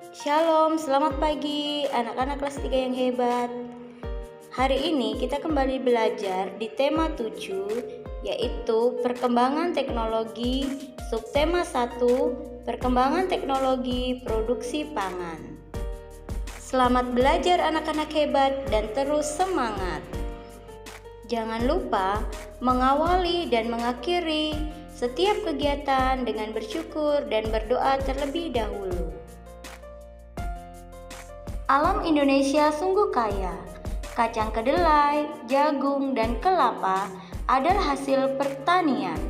Shalom, selamat pagi anak-anak kelas 3 yang hebat. Hari ini kita kembali belajar di tema 7, yaitu perkembangan teknologi, subtema 1, perkembangan teknologi produksi pangan. Selamat belajar anak-anak hebat dan terus semangat. Jangan lupa mengawali dan mengakhiri setiap kegiatan dengan bersyukur dan berdoa terlebih dahulu. Alam Indonesia sungguh kaya. Kacang kedelai, jagung, dan kelapa adalah hasil pertanian.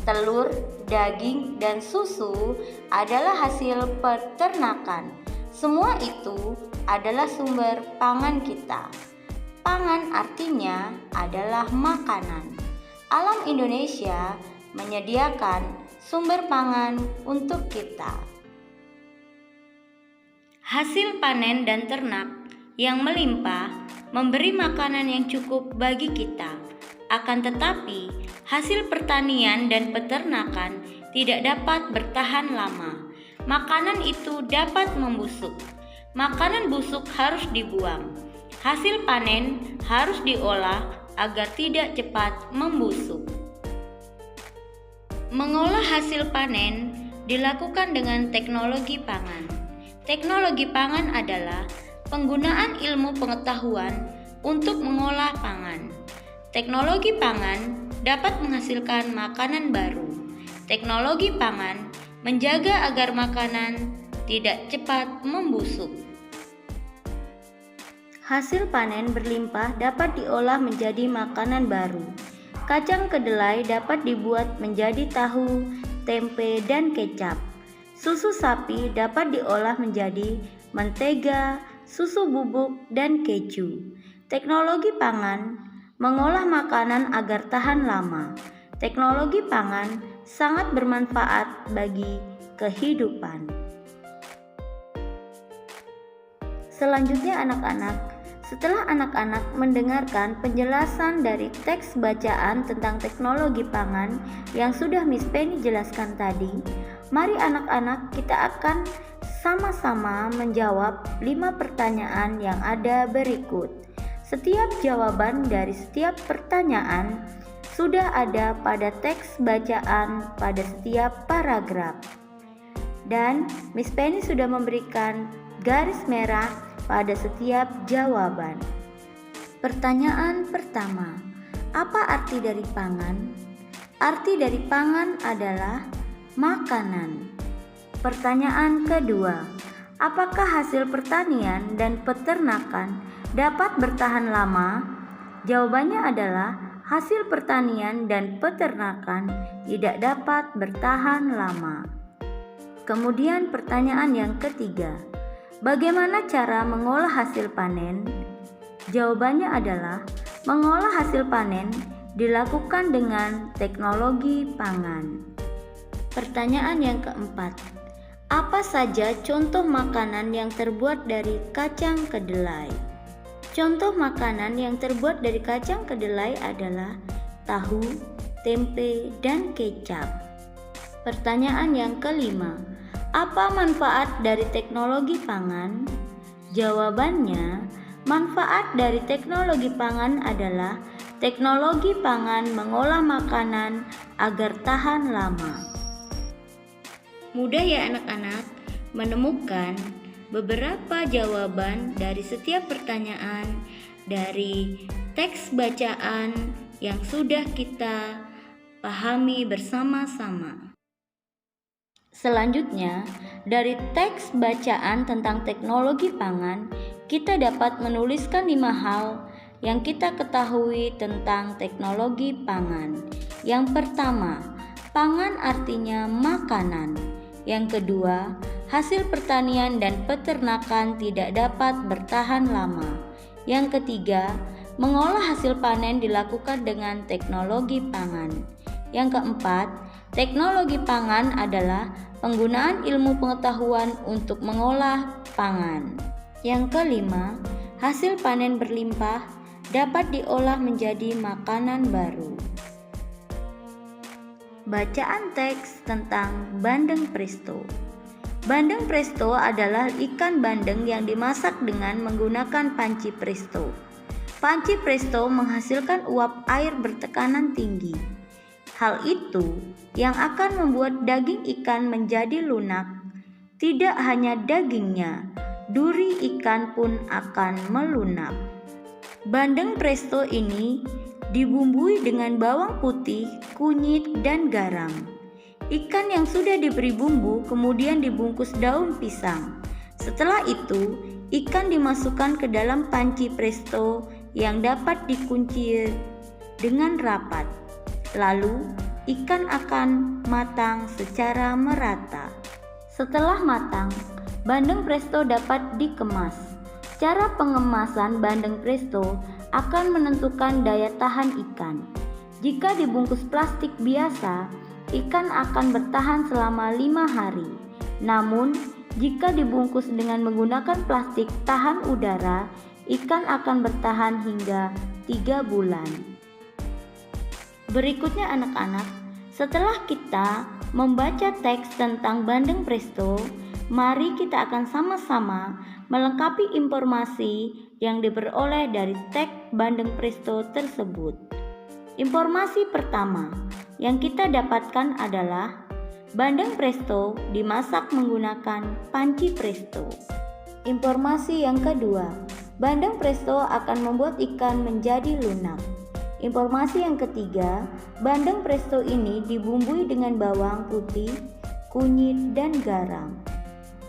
Telur, daging, dan susu adalah hasil peternakan. Semua itu adalah sumber pangan kita. Pangan artinya adalah makanan. Alam Indonesia menyediakan sumber pangan untuk kita. Hasil panen dan ternak yang melimpah memberi makanan yang cukup bagi kita. Akan tetapi, hasil pertanian dan peternakan tidak dapat bertahan lama. Makanan itu dapat membusuk. Makanan busuk harus dibuang. Hasil panen harus diolah agar tidak cepat membusuk. Mengolah hasil panen dilakukan dengan teknologi pangan. Teknologi pangan adalah penggunaan ilmu pengetahuan untuk mengolah pangan. Teknologi pangan dapat menghasilkan makanan baru. Teknologi pangan menjaga agar makanan tidak cepat membusuk. Hasil panen berlimpah dapat diolah menjadi makanan baru. Kacang kedelai dapat dibuat menjadi tahu, tempe, dan kecap. Susu sapi dapat diolah menjadi mentega, susu bubuk, dan keju. Teknologi pangan mengolah makanan agar tahan lama. Teknologi pangan sangat bermanfaat bagi kehidupan. Selanjutnya anak-anak, setelah anak-anak mendengarkan penjelasan dari teks bacaan tentang teknologi pangan yang sudah Miss Penny jelaskan tadi, mari anak-anak kita akan sama-sama menjawab 5 pertanyaan yang ada berikut. Setiap jawaban dari setiap pertanyaan sudah ada pada teks bacaan pada setiap paragraf. Dan Miss Penny sudah memberikan garis merah pada setiap jawaban. Pertanyaan pertama, apa arti dari pangan? Arti dari pangan adalah makanan. Pertanyaan kedua, apakah hasil pertanian dan peternakan dapat bertahan lama? Jawabannya adalah hasil pertanian dan peternakan tidak dapat bertahan lama. Kemudian pertanyaan yang ketiga, bagaimana cara mengolah hasil panen? Jawabannya adalah mengolah hasil panen dilakukan dengan teknologi pangan. Pertanyaan yang keempat, apa saja contoh makanan yang terbuat dari kacang kedelai? Contoh makanan yang terbuat dari kacang kedelai adalah tahu, tempe, dan kecap. Pertanyaan yang kelima, apa manfaat dari teknologi pangan? Jawabannya, manfaat dari teknologi pangan adalah teknologi pangan mengolah makanan agar tahan lama. Mudah ya anak-anak menemukan beberapa jawaban dari setiap pertanyaan dari teks bacaan yang sudah kita pahami bersama-sama. Selanjutnya, dari teks bacaan tentang teknologi pangan, kita dapat menuliskan 5 hal yang kita ketahui tentang teknologi pangan. Yang pertama, pangan artinya makanan. Yang kedua, hasil pertanian dan peternakan tidak dapat bertahan lama. Yang ketiga, mengolah hasil panen dilakukan dengan teknologi pangan. Yang keempat, teknologi pangan adalah penggunaan ilmu pengetahuan untuk mengolah pangan. Yang kelima, hasil panen berlimpah dapat diolah menjadi makanan baru. Bacaan teks tentang Bandeng Presto. Bandeng presto adalah ikan bandeng yang dimasak dengan menggunakan panci presto. Panci presto menghasilkan uap air bertekanan tinggi. Hal itu yang akan membuat daging ikan menjadi lunak. Tidak hanya dagingnya, duri ikan pun akan melunak. Bandeng presto ini dibumbui dengan bawang putih, kunyit, dan garam. Ikan yang sudah diberi bumbu kemudian dibungkus daun pisang. Setelah itu, ikan dimasukkan ke dalam panci presto yang dapat dikunci dengan rapat. Lalu, ikan akan matang secara merata. Setelah matang, bandeng presto dapat dikemas. Cara pengemasan bandeng presto akan menentukan daya tahan ikan. Jika dibungkus plastik biasa, ikan akan bertahan selama 5 hari. Namun, jika dibungkus dengan menggunakan plastik tahan udara, ikan akan bertahan hingga 3 bulan. Berikutnya anak-anak, setelah kita membaca teks tentang bandeng presto, mari kita akan sama-sama melengkapi informasi yang diperoleh dari teks bandeng presto tersebut. Informasi pertama yang kita dapatkan adalah bandeng presto dimasak menggunakan panci presto. Informasi yang kedua, bandeng presto akan membuat ikan menjadi lunak. Informasi yang ketiga, bandeng presto ini dibumbui dengan bawang putih, kunyit, dan garam.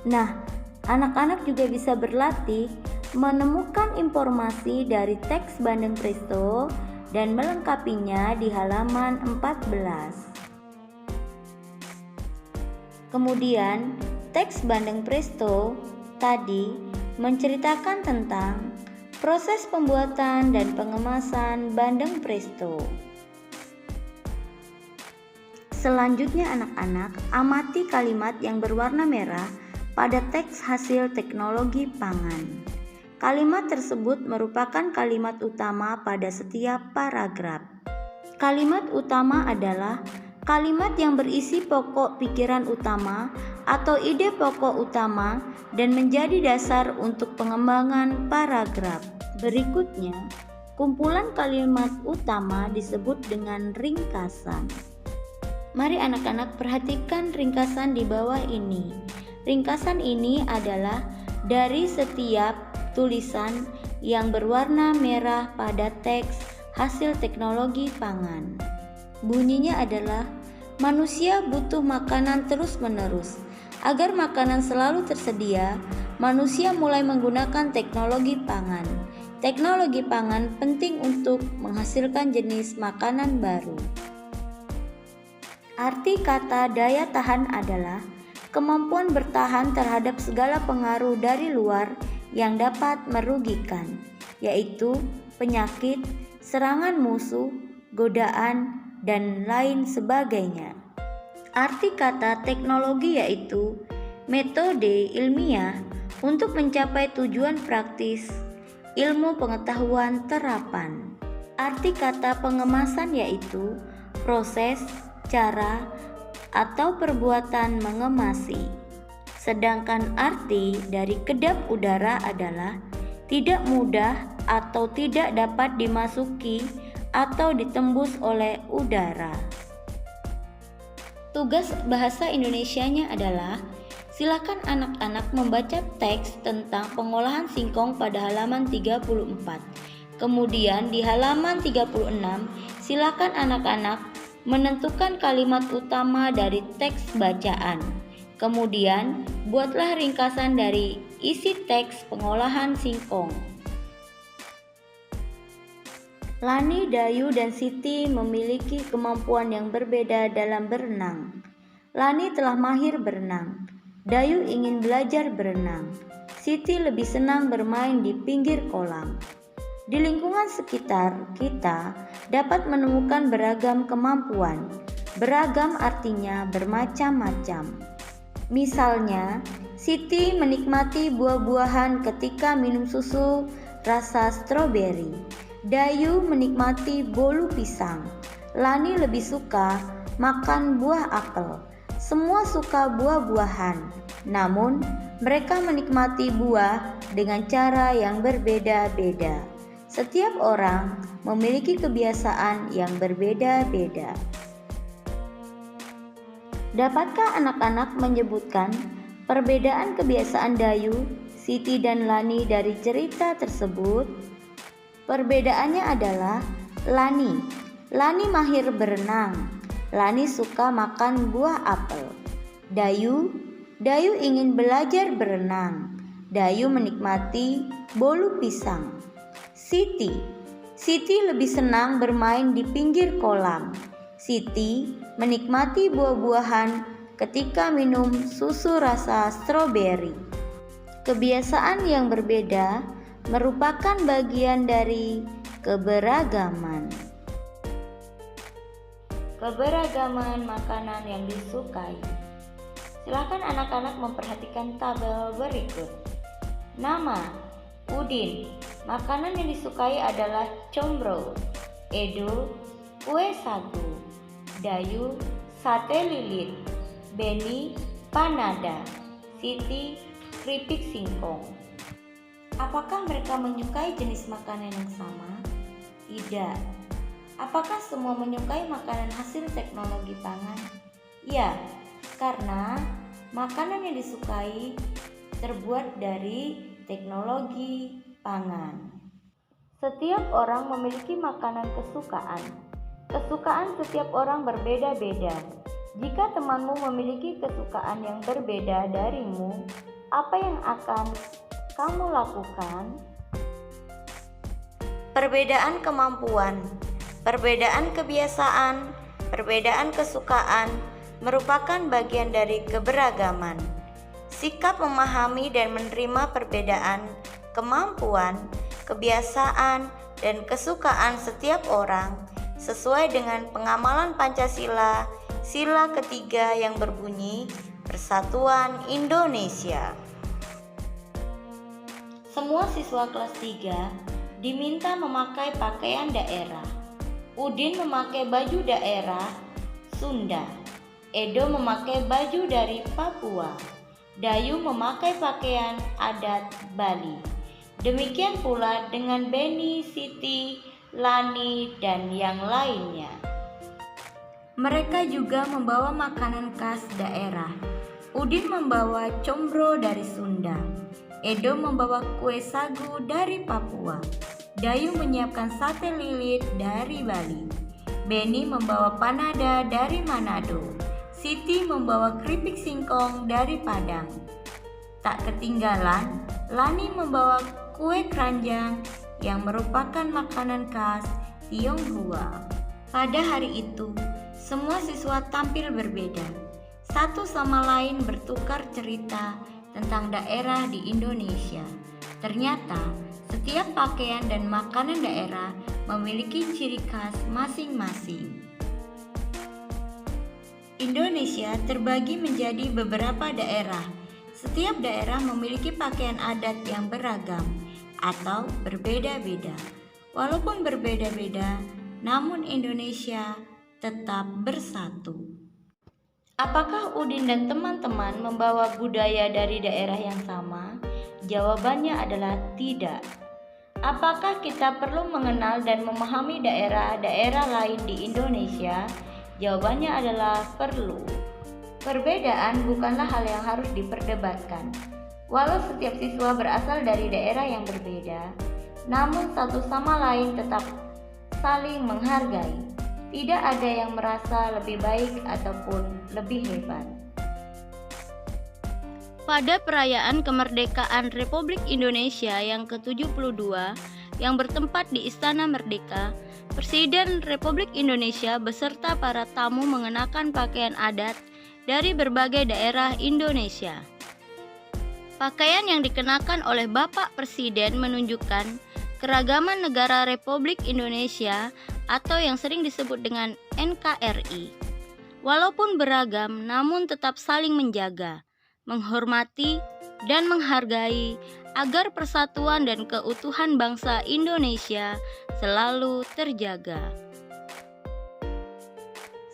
Nah, anak-anak juga bisa berlatih menemukan informasi dari teks bandeng presto dan melengkapinya di halaman 14. Kemudian, teks bandeng presto tadi menceritakan tentang proses pembuatan dan pengemasan bandeng presto. Selanjutnya anak-anak, amati kalimat yang berwarna merah pada teks hasil teknologi pangan. Kalimat tersebut merupakan kalimat utama pada setiap paragraf. Kalimat utama adalah kalimat yang berisi pokok pikiran utama atau ide pokok utama dan menjadi dasar untuk pengembangan paragraf. Berikutnya, kumpulan kalimat utama disebut dengan ringkasan. Mari anak-anak perhatikan ringkasan di bawah ini. Ringkasan ini adalah dari setiap tulisan yang berwarna merah pada teks hasil teknologi pangan. Bunyinya adalah, manusia butuh makanan terus-menerus. Agar makanan selalu tersedia, manusia mulai menggunakan teknologi pangan. Teknologi pangan penting untuk menghasilkan jenis makanan baru. Arti kata daya tahan adalah kemampuan bertahan terhadap segala pengaruh dari luar yang dapat merugikan, yaitu penyakit, serangan musuh, godaan, dan lain sebagainya. Arti kata teknologi yaitu metode ilmiah untuk mencapai tujuan praktis, ilmu pengetahuan terapan. Arti kata pengemasan yaitu proses, cara, atau perbuatan mengemasi. Sedangkan arti dari kedap udara adalah tidak mudah atau tidak dapat dimasuki atau ditembus oleh udara. Tugas bahasa Indonesianya adalah silakan anak-anak membaca teks tentang pengolahan singkong pada halaman 34. Kemudian di halaman 36, silakan anak-anak menentukan kalimat utama dari teks bacaan. Kemudian, buatlah ringkasan dari isi teks pengolahan singkong. Lani, Dayu, dan Siti memiliki kemampuan yang berbeda dalam berenang. Lani telah mahir berenang. Dayu ingin belajar berenang. Siti lebih senang bermain di pinggir kolam. Di lingkungan sekitar kita dapat menemukan beragam kemampuan. Beragam artinya bermacam-macam. Misalnya, Siti menikmati buah-buahan ketika minum susu rasa stroberi. Dayu menikmati bolu pisang. Lani lebih suka makan buah apel. Semua suka buah-buahan, namun mereka menikmati buah dengan cara yang berbeda-beda. Setiap orang memiliki kebiasaan yang berbeda-beda. Dapatkah anak-anak menyebutkan perbedaan kebiasaan Dayu, Siti, dan Lani dari cerita tersebut? Perbedaannya adalah Lani mahir berenang. Lani suka makan buah apel. Dayu ingin belajar berenang. Dayu menikmati bolu pisang. Siti lebih senang bermain di pinggir kolam. Siti menikmati buah-buahan ketika minum susu rasa stroberi. Kebiasaan yang berbeda merupakan bagian dari keberagaman. Keberagaman makanan yang disukai. Silakan anak-anak memperhatikan tabel berikut. Nama: Udin. Makanan yang disukai adalah combro. Edo, kue sagu. Dayu, sate lilit. Beni, panada. Siti, keripik singkong. Apakah mereka menyukai jenis makanan yang sama? Tidak. Apakah semua menyukai makanan hasil teknologi pangan? Ya, karena makanan yang disukai terbuat dari teknologi pangan. Setiap orang memiliki makanan kesukaan. Kesukaan setiap orang berbeda-beda. Jika temanmu memiliki kesukaan yang berbeda darimu, apa yang akan kamu lakukan? Perbedaan kemampuan. Perbedaan kebiasaan, perbedaan kesukaan merupakan bagian dari keberagaman. Sikap memahami dan menerima perbedaan, kemampuan, kebiasaan, dan kesukaan setiap orang sesuai dengan pengamalan Pancasila, sila ketiga yang berbunyi Persatuan Indonesia. Semua siswa kelas 3 diminta memakai pakaian daerah. Udin memakai baju daerah Sunda. Edo memakai baju dari Papua. Dayu memakai pakaian adat Bali. Demikian pula dengan Beni, Siti, Lani, dan yang lainnya. Mereka juga membawa makanan khas daerah. Udin membawa combro dari Sunda. Edo membawa kue sagu dari Papua. Dayu menyiapkan sate lilit dari Bali. Beni membawa panada dari Manado. Siti membawa keripik singkong dari Padang. Tak ketinggalan, Lani membawa kue keranjang yang merupakan makanan khas Tionghoa. Pada hari itu, semua siswa tampil berbeda. Satu sama lain bertukar cerita tentang daerah di Indonesia. Ternyata, setiap pakaian dan makanan daerah memiliki ciri khas masing-masing. Indonesia terbagi menjadi beberapa daerah. Setiap daerah memiliki pakaian adat yang beragam atau berbeda-beda. Walaupun berbeda-beda, namun Indonesia tetap bersatu. Apakah Udin dan teman-teman membawa budaya dari daerah yang sama? Jawabannya adalah tidak. Apakah kita perlu mengenal dan memahami daerah-daerah lain di Indonesia? Jawabannya adalah perlu. Perbedaan bukanlah hal yang harus diperdebatkan. Walau setiap siswa berasal dari daerah yang berbeda, namun satu sama lain tetap saling menghargai. Tidak ada yang merasa lebih baik ataupun lebih hebat. Pada perayaan kemerdekaan Republik Indonesia yang ke-72 yang bertempat di Istana Merdeka, Presiden Republik Indonesia beserta para tamu mengenakan pakaian adat dari berbagai daerah Indonesia. Pakaian yang dikenakan oleh Bapak Presiden menunjukkan keragaman negara Republik Indonesia atau yang sering disebut dengan NKRI. Walaupun beragam, namun tetap saling menjaga, menghormati, dan menghargai agar persatuan dan keutuhan bangsa Indonesia selalu terjaga.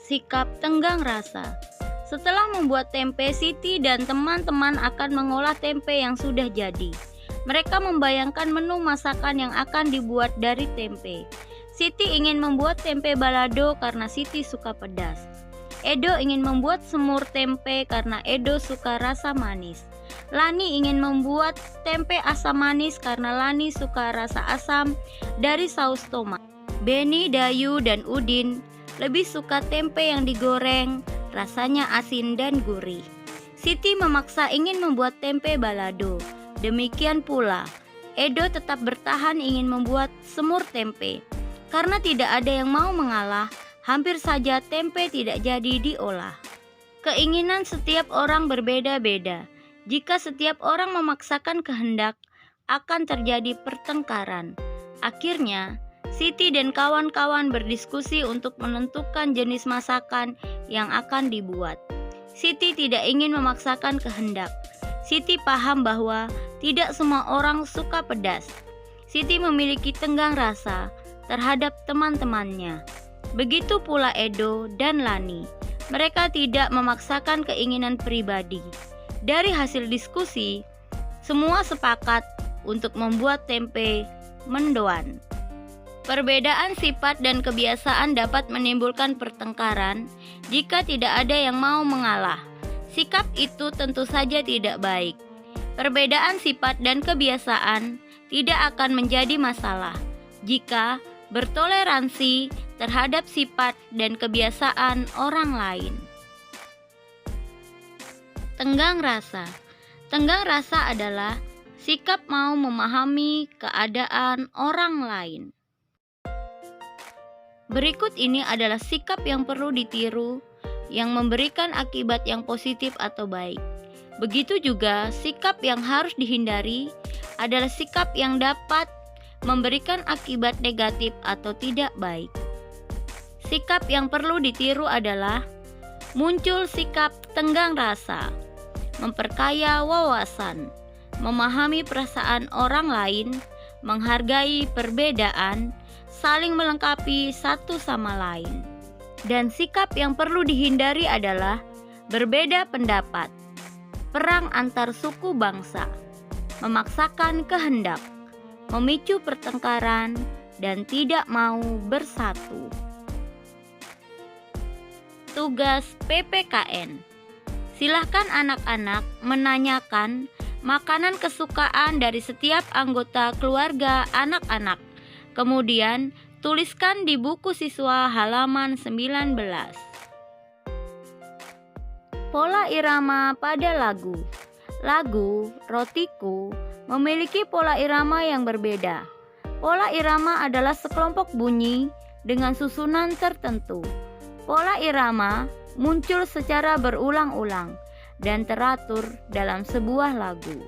Sikap tenggang rasa. Setelah membuat tempe, Siti dan teman-teman akan mengolah tempe yang sudah jadi. Mereka membayangkan menu masakan yang akan dibuat dari tempe. Siti ingin membuat tempe balado karena Siti suka pedas. Edo ingin membuat semur tempe karena Edo suka rasa manis. Lani ingin membuat tempe asam manis karena Lani suka rasa asam dari saus tomat. Beni, Dayu, dan Udin lebih suka tempe yang digoreng, rasanya asin dan gurih. Siti memaksa ingin membuat tempe balado. Demikian pula, Edo tetap bertahan ingin membuat semur tempe. Karena tidak ada yang mau mengalah, hampir saja tempe tidak jadi diolah. Keinginan setiap orang berbeda-beda. Jika setiap orang memaksakan kehendak, akan terjadi pertengkaran. Akhirnya, Siti dan kawan-kawan berdiskusi untuk menentukan jenis masakan yang akan dibuat. Siti tidak ingin memaksakan kehendak. Siti paham bahwa tidak semua orang suka pedas. Siti memiliki tenggang rasa terhadap teman-temannya. Begitu pula Edo dan Lani. Mereka tidak memaksakan keinginan pribadi. Dari hasil diskusi, semua sepakat untuk membuat tempe mendoan. Perbedaan sifat dan kebiasaan dapat menimbulkan pertengkaran jika tidak ada yang mau mengalah. Sikap itu tentu saja tidak baik. Perbedaan sifat dan kebiasaan tidak akan menjadi masalah jika bertoleransi terhadap sifat dan kebiasaan orang lain. Tenggang rasa. Tenggang rasa adalah sikap mau memahami keadaan orang lain. Berikut ini adalah sikap yang perlu ditiru, yang memberikan akibat yang positif atau baik. Begitu juga sikap yang harus dihindari adalah sikap yang dapat memberikan akibat negatif atau tidak baik. Sikap yang perlu ditiru adalah muncul sikap tenggang rasa, memperkaya wawasan, memahami perasaan orang lain, menghargai perbedaan, saling melengkapi satu sama lain. Dan sikap yang perlu dihindari adalah berbeda pendapat, perang antar suku bangsa, memaksakan kehendak, memicu pertengkaran, dan tidak mau bersatu. Tugas PPKN. Silahkan anak-anak menanyakan makanan kesukaan dari setiap anggota keluarga anak-anak. Kemudian, tuliskan di buku siswa halaman 19. Pola irama pada lagu. Lagu Rotiku memiliki pola irama yang berbeda. Pola irama adalah sekelompok bunyi dengan susunan tertentu. Pola irama muncul secara berulang-ulang dan teratur dalam sebuah lagu.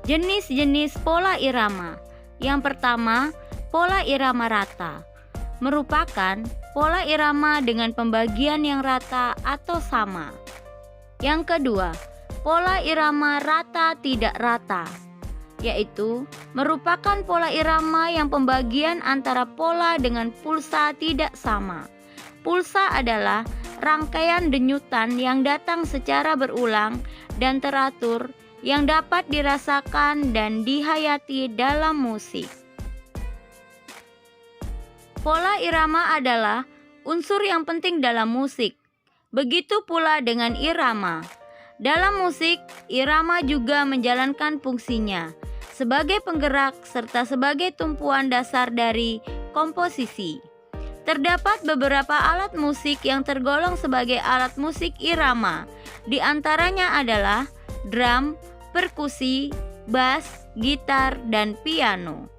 Jenis-jenis pola irama. Yang pertama, pola irama rata. Merupakan pola irama dengan pembagian yang rata atau sama. Yang kedua, pola irama rata tidak rata, yaitu merupakan pola irama yang pembagian antara pola dengan pulsa tidak sama. Pulsa adalah rangkaian denyutan yang datang secara berulang dan teratur yang dapat dirasakan dan dihayati dalam musik. Pola irama adalah unsur yang penting dalam musik. Begitu pula dengan irama. Dalam musik, irama juga menjalankan fungsinya sebagai penggerak serta sebagai tumpuan dasar dari komposisi. Terdapat beberapa alat musik yang tergolong sebagai alat musik irama. Di antaranya adalah drum, perkusi, bass, gitar, dan piano.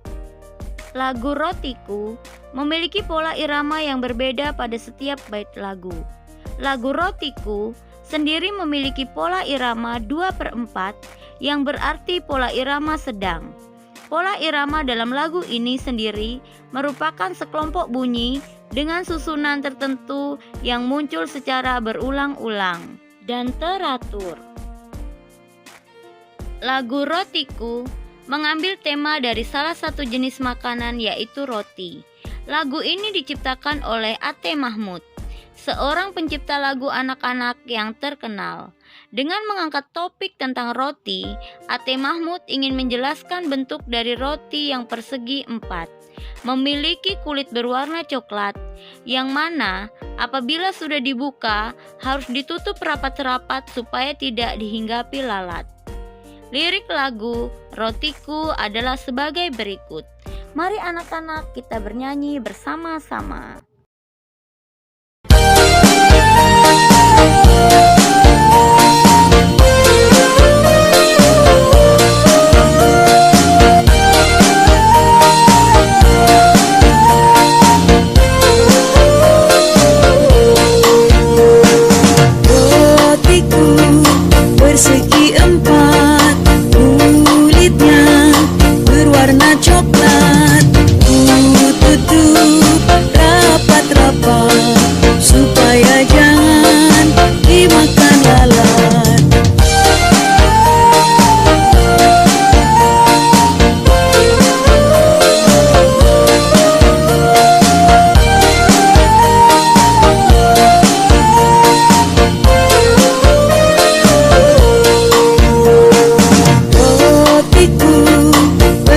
Lagu Rotiku memiliki pola irama yang berbeda pada setiap bait lagu. Lagu Rotiku sendiri memiliki pola irama 2/4 yang berarti pola irama sedang. Pola irama dalam lagu ini sendiri merupakan sekelompok bunyi dengan susunan tertentu yang muncul secara berulang-ulang dan teratur. Lagu Rotiku mengambil tema dari salah satu jenis makanan yaitu roti. Lagu ini diciptakan oleh A.T. Mahmud. seorang pencipta lagu anak-anak yang terkenal. Dengan mengangkat topik tentang roti, A.T. Mahmud ingin menjelaskan bentuk dari roti yang persegi 4, memiliki kulit berwarna coklat, yang mana apabila sudah dibuka harus ditutup rapat-rapat supaya tidak dihinggapi lalat. Lirik lagu Rotiku adalah sebagai berikut. Mari anak-anak kita bernyanyi bersama-sama. Persegi 4, kulitnya berwarna coklat, tutup rapat-rapat supaya jangan dimakan lalat.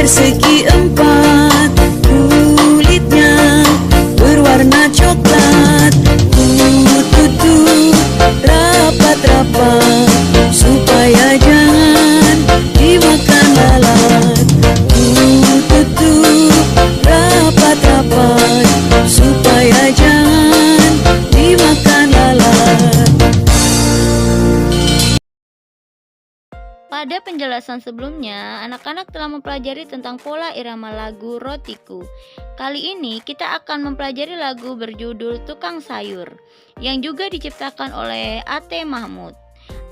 Persegi 4, kulitnya berwarna coklat, tutup rapat-rapat supaya jangan dimakan lalat. Tutup rapat-rapat supaya jangan dimakan lalat. Pada penjelasan sebelumnya, anak-anak telah mempelajari tentang pola irama lagu Rotiku. Kali ini kita akan mempelajari lagu berjudul Tukang Sayur, yang juga diciptakan oleh A.T. Mahmud.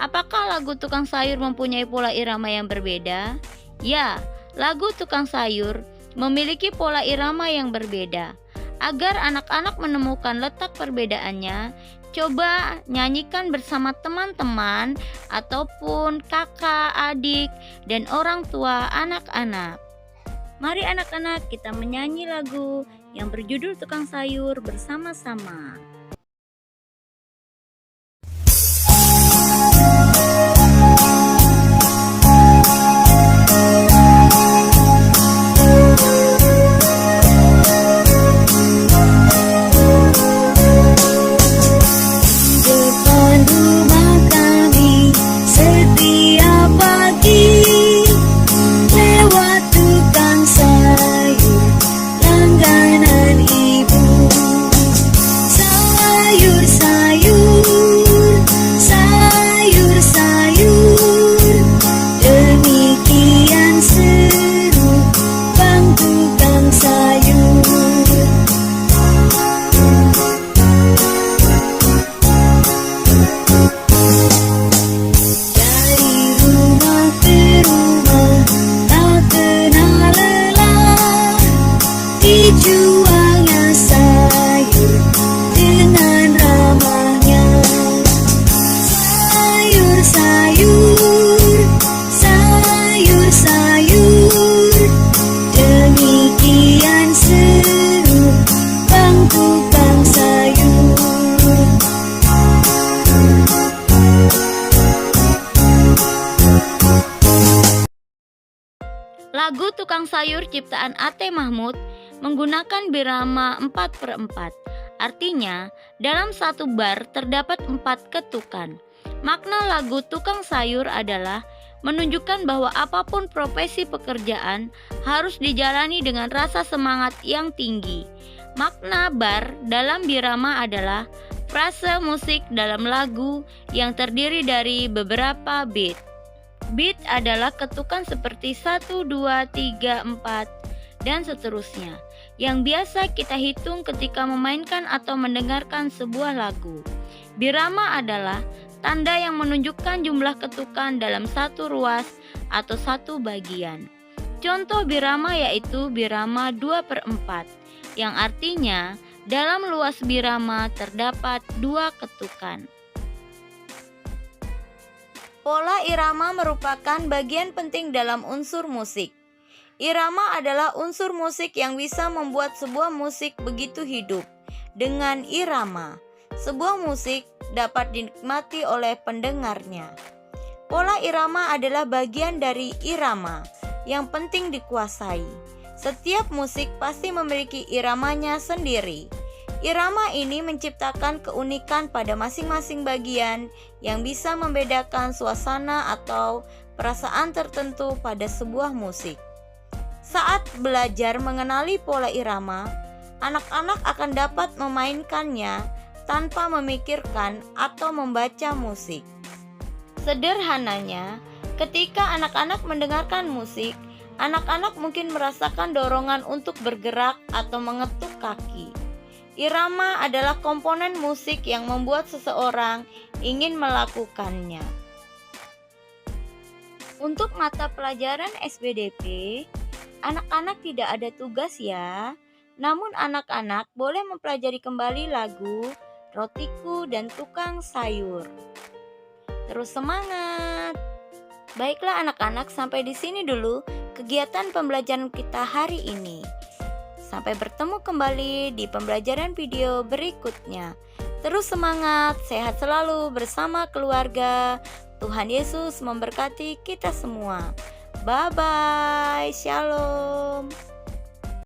Apakah lagu Tukang Sayur mempunyai pola irama yang berbeda? Ya, lagu Tukang Sayur memiliki pola irama yang berbeda. Agar anak-anak menemukan letak perbedaannya, coba nyanyikan bersama teman-teman ataupun kakak, adik, dan orang tua anak-anak. Mari anak-anak kita menyanyi lagu yang berjudul Tukang Sayur bersama-sama. Lagu Tukang Sayur ciptaan A.T. Mahmud menggunakan birama 4/4. Artinya, dalam satu bar terdapat 4 ketukan. Makna lagu Tukang Sayur adalah menunjukkan bahwa apapun profesi pekerjaan harus dijalani dengan rasa semangat yang tinggi. Makna bar dalam birama adalah frase musik dalam lagu yang terdiri dari beberapa beat. Beat adalah ketukan seperti 1, 2, 3, 4, dan seterusnya, yang biasa kita hitung ketika memainkan atau mendengarkan sebuah lagu. Birama adalah tanda yang menunjukkan jumlah ketukan dalam satu ruas atau satu bagian. Contoh birama yaitu birama 2/4, yang artinya dalam luas birama terdapat 2 ketukan. Pola irama merupakan bagian penting dalam unsur musik. Irama adalah unsur musik yang bisa membuat sebuah musik begitu hidup. Dengan irama, Sebuah musik dapat dinikmati oleh pendengarnya. Pola irama adalah bagian dari irama yang penting dikuasai. Setiap musik pasti memiliki iramanya sendiri. Irama ini menciptakan keunikan pada masing-masing bagian yang bisa membedakan suasana atau perasaan tertentu pada sebuah musik. Saat belajar mengenali pola irama, anak-anak akan dapat memainkannya tanpa memikirkan atau membaca musik. Sederhananya, ketika anak-anak mendengarkan musik, anak-anak mungkin merasakan dorongan untuk bergerak atau mengetuk kaki. Irama adalah komponen musik yang membuat seseorang ingin melakukannya. Untuk mata pelajaran SBDP, anak-anak tidak ada tugas ya. Namun anak-anak boleh mempelajari kembali lagu Rotiku dan Tukang Sayur. Terus semangat. Baiklah anak-anak, sampai di sini dulu kegiatan pembelajaran kita hari ini. Sampai bertemu kembali di pembelajaran video berikutnya. Terus semangat, sehat selalu bersama keluarga. Tuhan Yesus memberkati kita semua. Bye-bye, shalom.